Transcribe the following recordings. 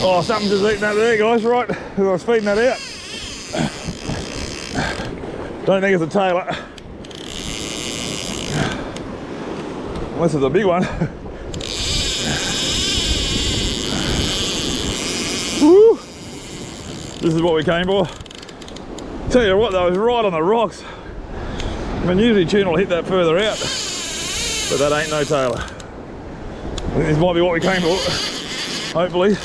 Oh, something's just eating that there, guys, right? As I was feeding that out. Don't think it's a Tailor. Unless it's a big one. Woo! This is what we came for. Tell you what though, it was right on the rocks. I mean, usually tuna will hit that further out, but that ain't no Tailor. I think this might be what we came for, hopefully.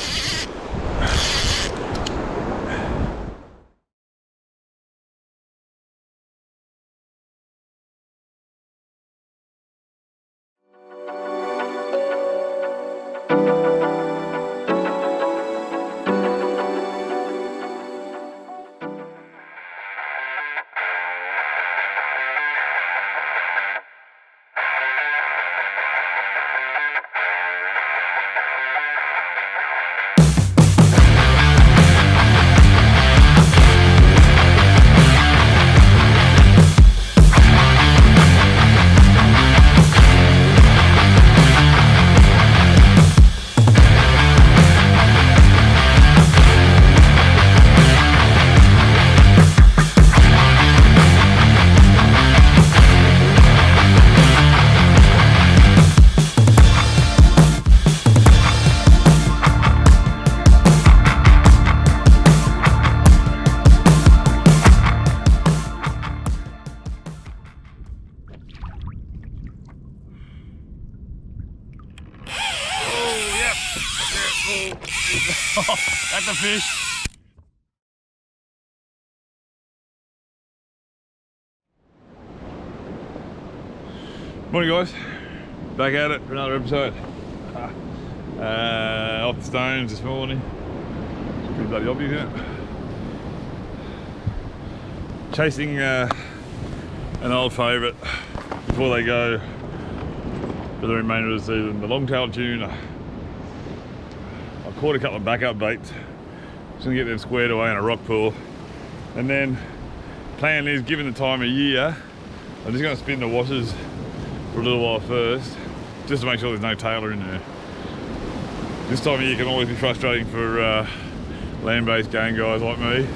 That's a fish. Morning guys, back at it for another episode. Off the stones this morning. It's pretty bloody obvious, isn't it? Chasing an old favourite before they go for the remainder of the season, the Longtail Tuna. I caught a couple of backup baits. Just gonna get them squared away in a rock pool. And then plan is, given the time of year, I'm just gonna spin the washers for a little while first, just to make sure there's no Tailor in there. This time of year can always be frustrating for land-based game guys like me.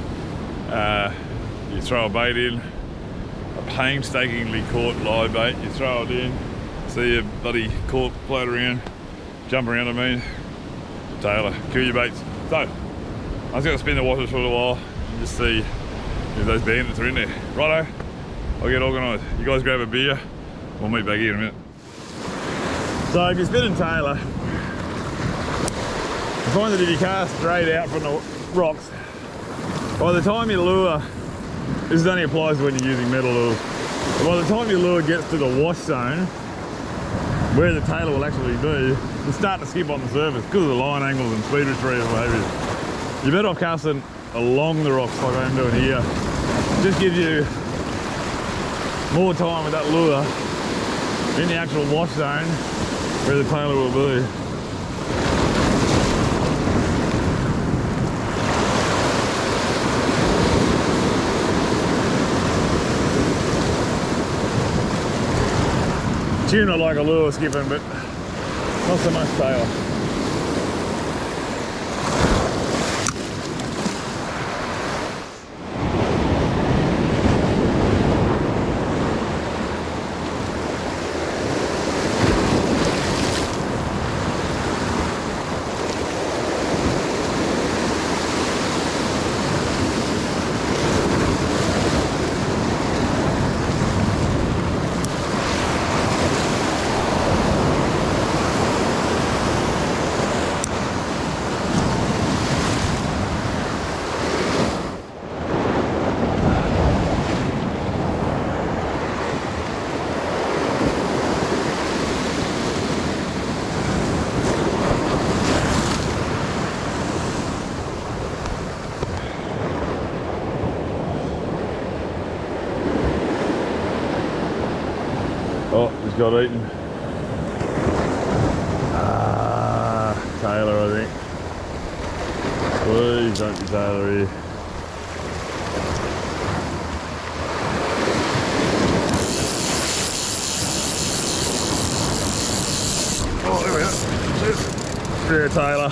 You throw a bait in, a painstakingly caught live bait, you throw it in, see a bloody cork float around, jump around, I mean, Tailor, kill your baits. So, I was going to spin the washers for a little while and just see if those bandits are in there. Righto, I'll get organised. You guys grab a beer, we'll meet back here in a minute. So if you're spinning Tailor, I find that if you cast straight out from the rocks, by the time your lure, this only applies when you're using metal lure, but by the time your lure gets to the wash zone, where the Tailor will actually be, you'll start to skip on the surface because of the line angles and speed retrieval behaviours. You're better off casting along the rocks like I'm doing here. It just gives you more time with that lure in the actual wash zone where the Tailor will be. Tuna like a lure skipping, but not so much Tailor. Oh, he's got eaten. Ah, Tailor, I think. Please don't be Tailor here. Oh, there we go. There, Tailor.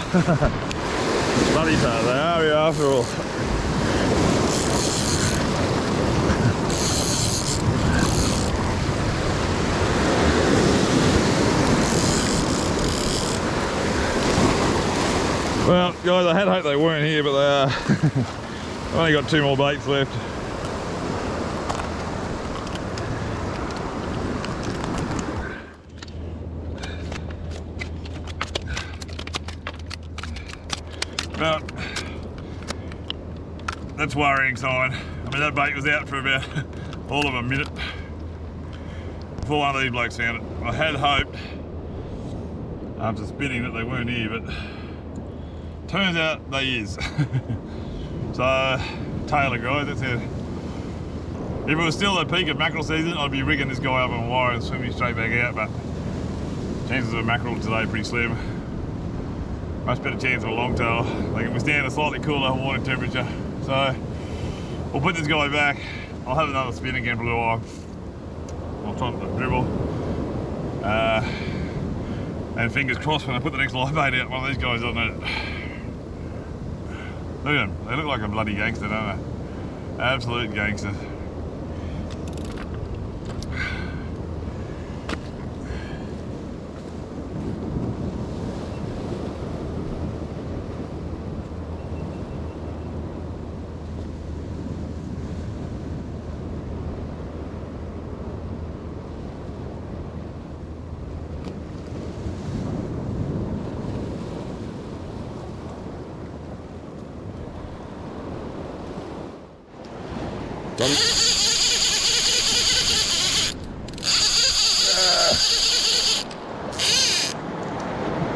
Bloody tail, they are here after all. Well, guys, I had hoped they weren't here, but they are. I've only got 2 more baits left. But that's worrying sign. I mean, that bait was out for about all of a minute before one of these blokes found it. I had hoped after spinning that they weren't here, but turns out they is. So, Tailor, guys, that's it. If it was still the peak of mackerel season, I'd be rigging this guy up on wire and swimming straight back out, but chances of mackerel today are pretty slim. Much better chance of a longtail. They can withstand a slightly cooler water temperature. So, we'll put this guy back. I'll have another spin again for a little while. I'll try to dribble. And fingers crossed when I put the next live bait out, one of these guys doesn't eat it. Look at them, they look like a bloody gangster, don't they? Absolute gangsters.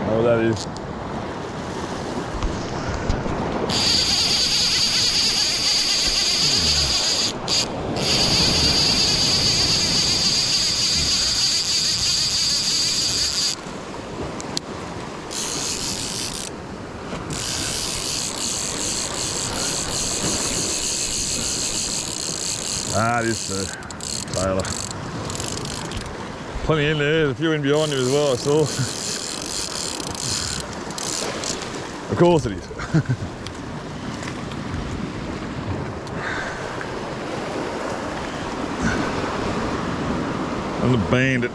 Oh, that is. Ah, this Tailor. Plenty in there, there's a few in behind you as well, I saw. Of course it is. And the bandit.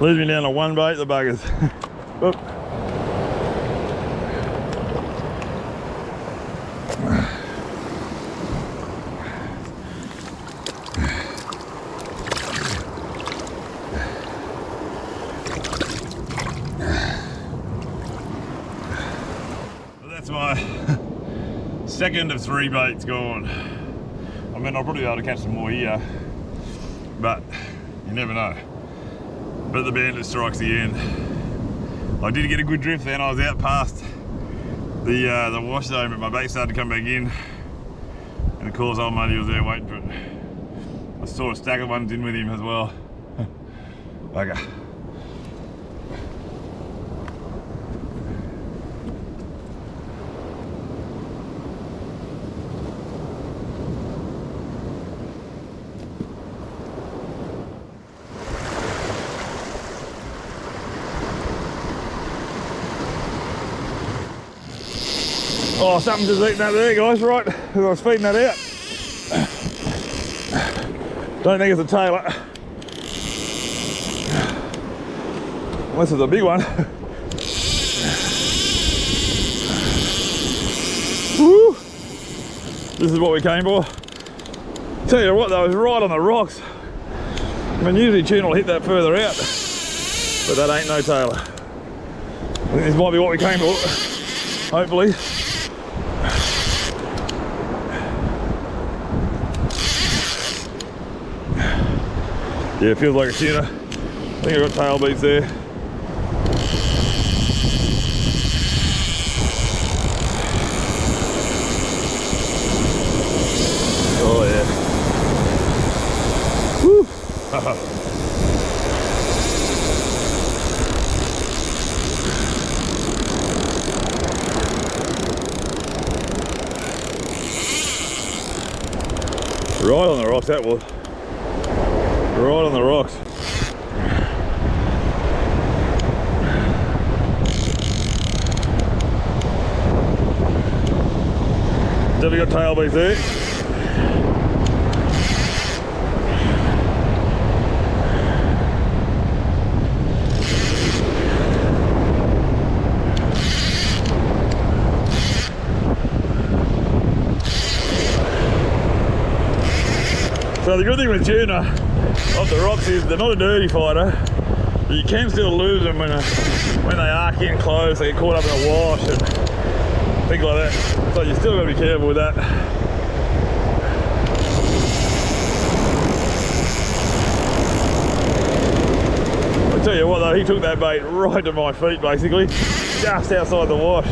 Leaves me down to 1 bait, the buggers. Oop. That's my second of 3 baits gone. I mean, I'll probably be able to catch some more here, but you never know. But the bandit strikes again. I did get a good drift then. I was out past the wash zone, but my bait started to come back in, and of course old Muddy was there waiting for it. I saw a stack of ones in with him as well. Bugger. Oh, something's just eating that there, guys, right as I was feeding that out. Don't think it's a Tailor. Unless it's a big one. Woo! This is what we came for. Tell you what, that was right on the rocks. I mean, usually tuna will hit that further out, but that ain't no Tailor. I think this might be what we came for, hopefully. Yeah, it feels like a tuna. I think I've got tail beats there. Oh yeah. Woo! Right on the rocks, that was. Right on the rocks. we got tail beef there. So the good thing with tuna off the rocks is they're not a dirty fighter, but you can still lose them when they arc in close, they get caught up in a wash and things like that. So you still got to be careful with that. I tell you what though, he took that bait right to my feet basically, just outside the wash.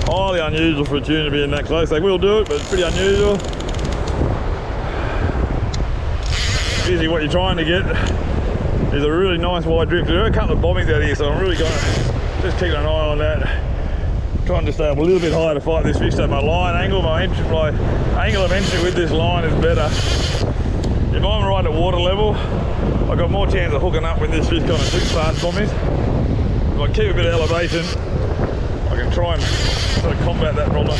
Highly unusual for a tuna to be in that close. They will do it, but it's pretty unusual. Usually what you're trying to get is a really nice wide drift. There are a couple of bobbings out here, so I'm really going to just keep an eye on that. Trying to stay up a little bit higher to fight this fish, so my line angle, my angle of entry with this line is better. If I'm right at water level, I've got more chance of hooking up when this fish kind of shoots past for me. If I keep a bit of elevation, I can try and sort of combat that problem.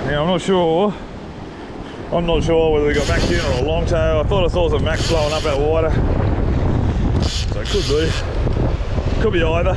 Now I'm not sure whether we got max tuna or a longtail. I thought I saw some max blowing up out of water, so it could be either.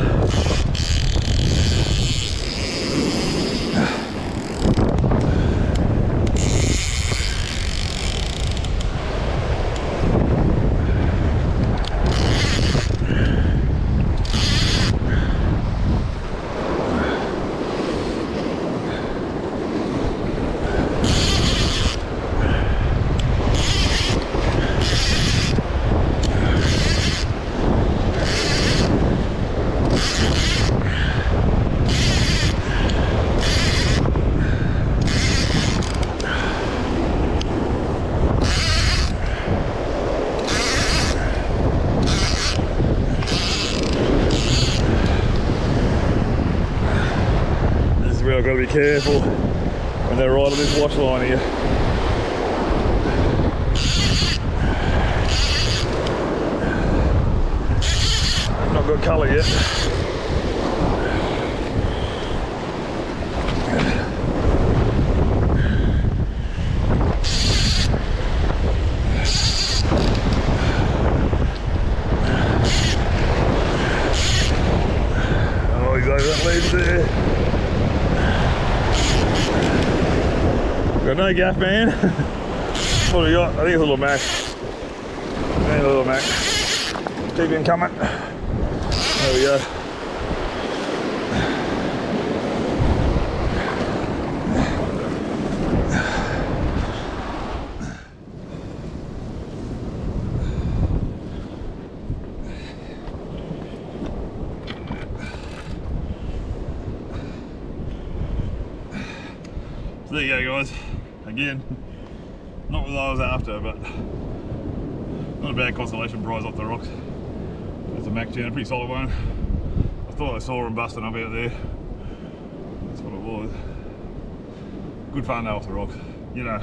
I've got to be careful when they're right on this wash line here. Not got colour yet. Oh, he's over that lead there. Got no gaff, man. What do we got? I think it's a little mac. And a little mac. Keep him coming. There we go. So there you go, guys. Again, not what I was after, but not a bad constellation prize off the rocks. There's a mac tuna, pretty solid one. I thought I saw him busting up out there. That's what it was. Good fun though off the rocks. You know,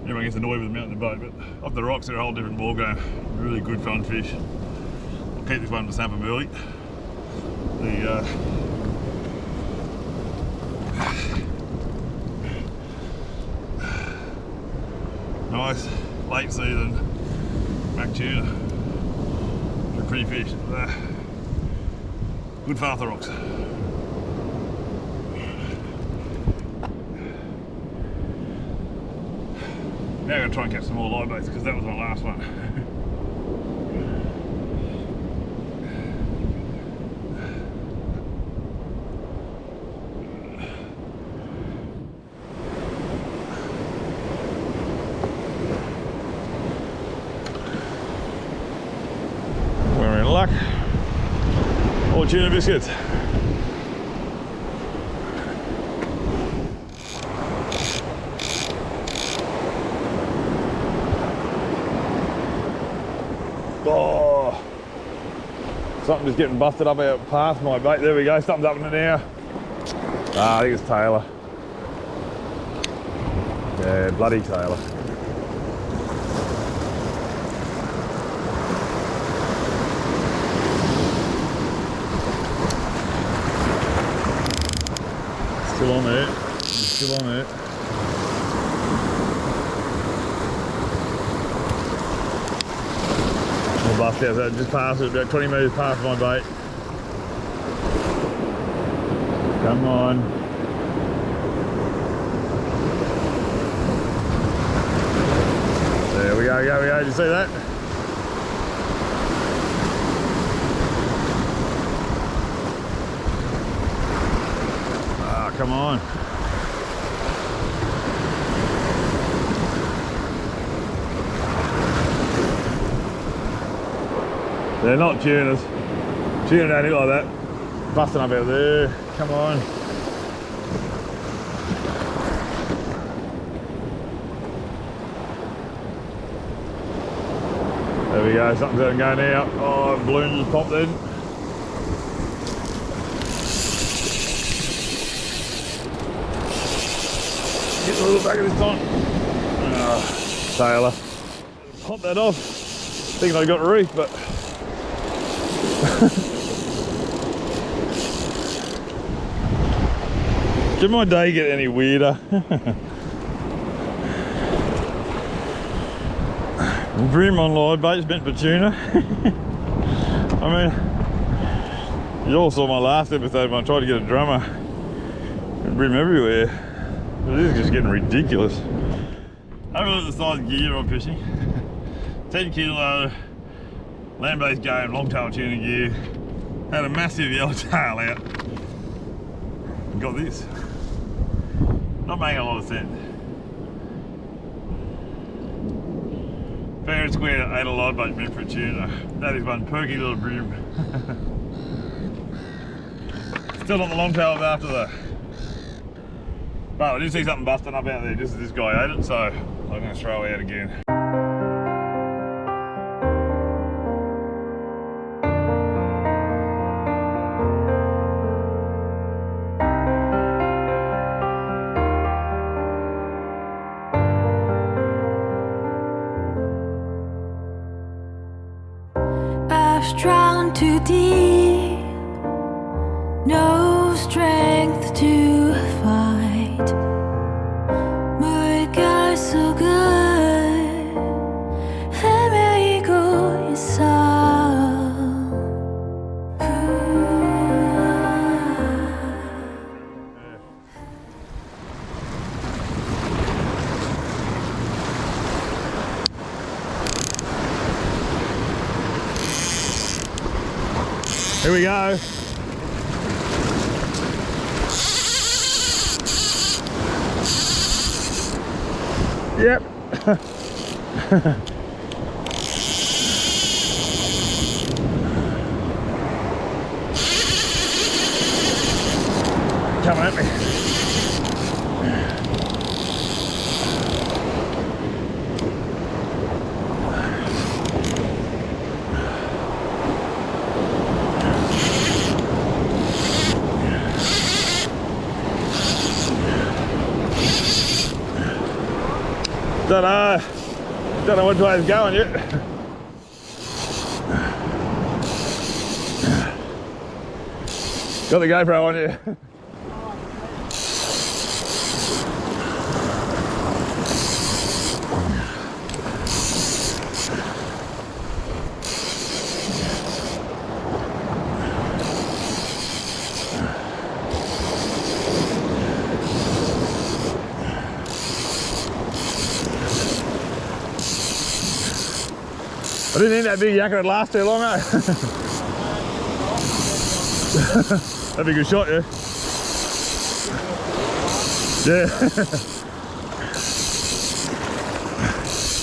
everyone gets annoyed with them out in the boat, but off the rocks they're a whole different ball game. Really good fun fish. I'll keep this one to sample early. Nice late season mac tuna. They're pretty fish. Good fun off the rocks. Now I'm going to try and catch some more live baits because that was my last one. We're in luck. All tuna biscuits. Oh, something's getting busted up out past my bait. There we go, something's up in it now. Ah, I think it's Tailor. Yeah, bloody Tailor. Still on there. Still on there. I'll bust out that. Just past it, about 20 metres past my bait. Come on. There we go, go we go. Did you see that? Ah, come on. They're not tunas. Tuna don't look like that. Busting up out there. Come on. There we go, something's going to go now. Oh, balloon just popped in. Get the little back of this time. Oh, Tailor. Pop that off. Thinking I got a reef, but did my day get any weirder? Bream on live bait's meant for tuna. I mean, you all saw my last episode when I tried to get a drummer. Bream everywhere. But this is just getting ridiculous. Have a look at the size of gear I'm fishing. 10 kilo, land-based game, longtail tuna gear. Had a massive yellow tail out. And got this. Not making a lot of sense. Fair and square, 8 a live bait meant for a tuna. That is one perky little bream. Still not the longtails after though. But I did see something busting up out there just as this guy ate it, so I'm going to throw it out again. Drowned too deep, no strength to fight. My guy so good, amigo is Here we go. Yep. Coming at me. Don't know which way it's going yet. Got the GoPro on you. I didn't think that big yakka would last too long, eh? That'd be a good shot, yeah? Yeah.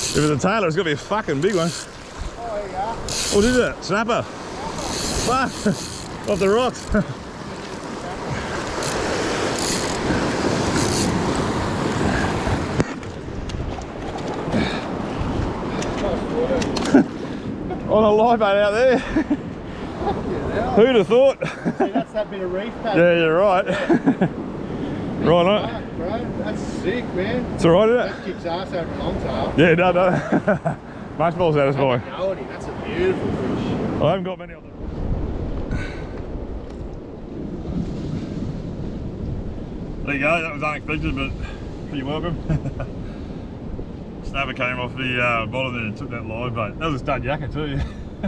If it's a Tailor, it's got to be a fucking big one. Oh, there you go. What is it? Snapper? Fuck! Off the rocks. On a live bait out there. Who'd have thought? See, that's that bit of reef pattern. Yeah, you're right. Yeah. Right on it. Bro, that's sick, man. It's alright, isn't it? That kicks ass over longtail. Yeah, no. Much more satisfying. That's a beautiful fish. I haven't got many of them. There you go, that was unexpected, but pretty welcome. Snapper came off the bottom there and took that live bait. That was a stud yakker too.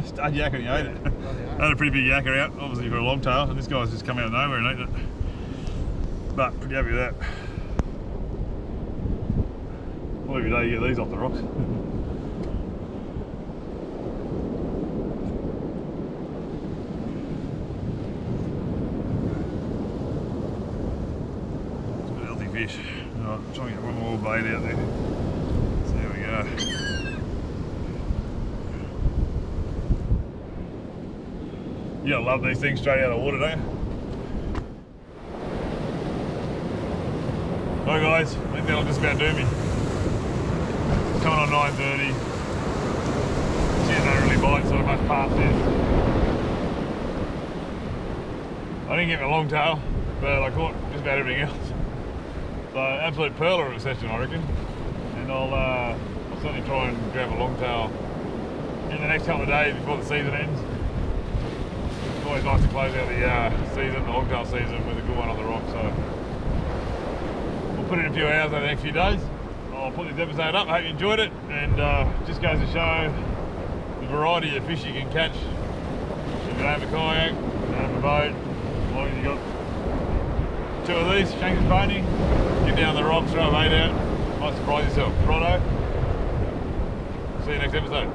Stud yakker and he ate it. Had a pretty big yakker out, obviously for a longtail, and this guy's just come out of nowhere and eaten it. But pretty happy with that. Well, every day you get these off the rocks. It's a good healthy fish. Alright, try and get one more bait out there. So there we go. You gotta love these things straight out of the water, don't you? Alright guys, I think that'll just about do me. It's coming on 9:30. She don't really bite sort of much past this. I didn't get my longtail, but I caught just about everything else. So absolute pearler of a session, I reckon. And I'll certainly try and grab a longtail in the next couple of days before the season ends. It's always nice to close out the season, the longtail season, with a good one on the rock. So we'll put in a few hours over the next few days. I'll put this episode up. I hope you enjoyed it, and just goes to show the variety of fish you can catch if you don't have a kayak, don't have a boat. As long as you got two of these, shank and pony, get down the rocks, throw a bait out, might surprise yourself. Righto. See you next episode.